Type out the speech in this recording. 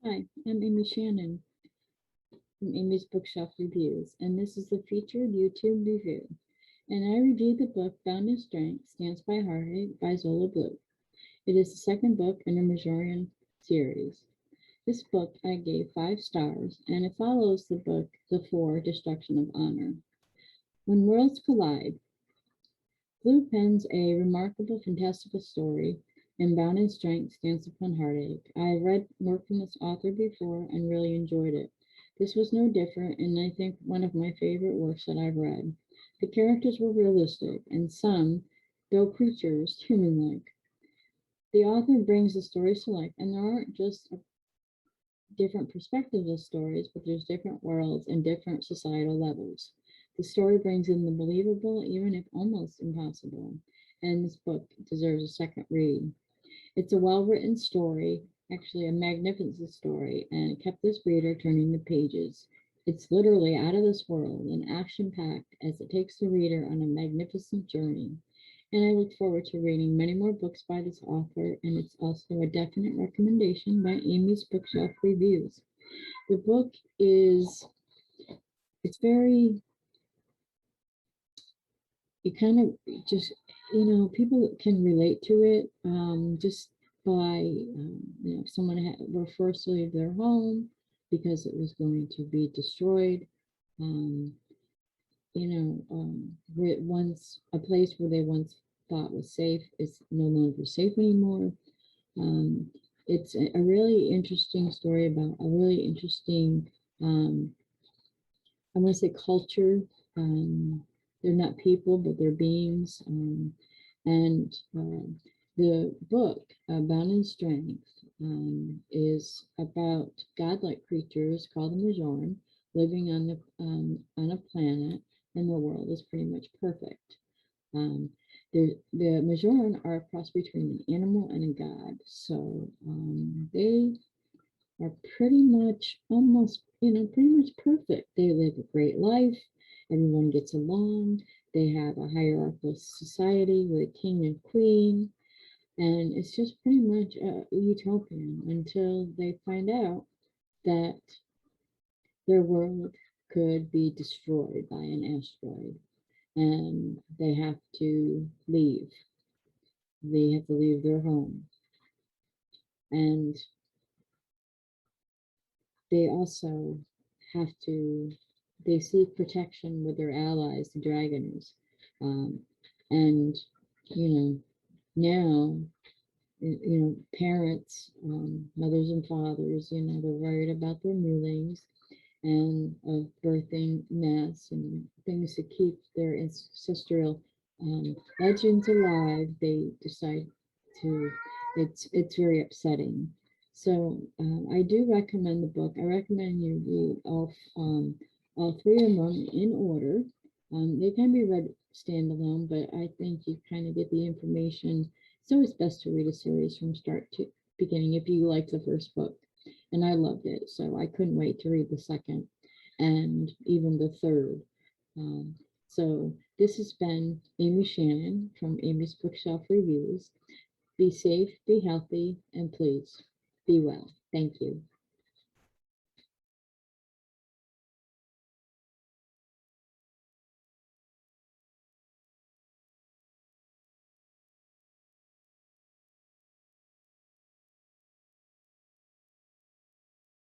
Hi, I'm Amy Shannon from Amy's Bookshelf Reviews, and this is the featured YouTube review. And I reviewed the book Bound in Strength, Stands by Heartache by Zola. It is the second book in the Majorian series. This book I gave 5 stars, and it follows the book The Four, Destruction of Honor. When Worlds Collide, Blue pens a remarkable, fantastical story, and Bound in Strength stands upon heartache. I have read work from this author before and really enjoyed it. This was no different, and I think one of my favorite works that I've read. The characters were realistic, and some, though creatures, human-like. The author brings the stories to life, and there aren't just different perspectives of stories, but there's different worlds and different societal levels. The story brings in the believable, even if almost impossible, and this book deserves a second read. It's a well-written story, actually a magnificent story, and it kept this reader turning the pages. It's literally out of this world and action-packed as it takes the reader on a magnificent journey. And I look forward to reading many more books by this author, and it's also a definite recommendation by Amy's Bookshelf Reviews. The book is, it's very, you kind of just, people can relate to it just by, if someone were forced to leave their home because it was going to be destroyed. Um, where once a place where they once thought was safe is no longer safe anymore. Um, it's a really interesting story about a really interesting, I want to say culture. They're not people, but they're beings. And the book, Bound in Strength, is about godlike creatures called the Majoran living on a planet, and the world is pretty much perfect. Um, the Majoran are a cross between an animal and a god, so they are pretty much almost, pretty much perfect. They live a great life. Everyone gets along. They have a hierarchical society with a king and queen. And it's just pretty much a utopian until they find out that their world could be destroyed by an asteroid and they have to leave. They have to leave their home. And they also have to, they seek protection with their allies, the dragons. And, you know, now, parents, mothers and fathers, they're worried about their newlings and of birthing nests and things to keep their ancestral legends alive. They decide to, it's very upsetting. So I do recommend the book. I recommend you read all 3 of them in order. They can be read standalone, but I think you kind of get the information. It's always best to read a series from start to beginning if you like the first book. And I loved it, so I couldn't wait to read the second and even the third. So this has been Amy Shannon from Amy's Bookshelf Reviews. Be safe, be healthy, and please be well. Thank you.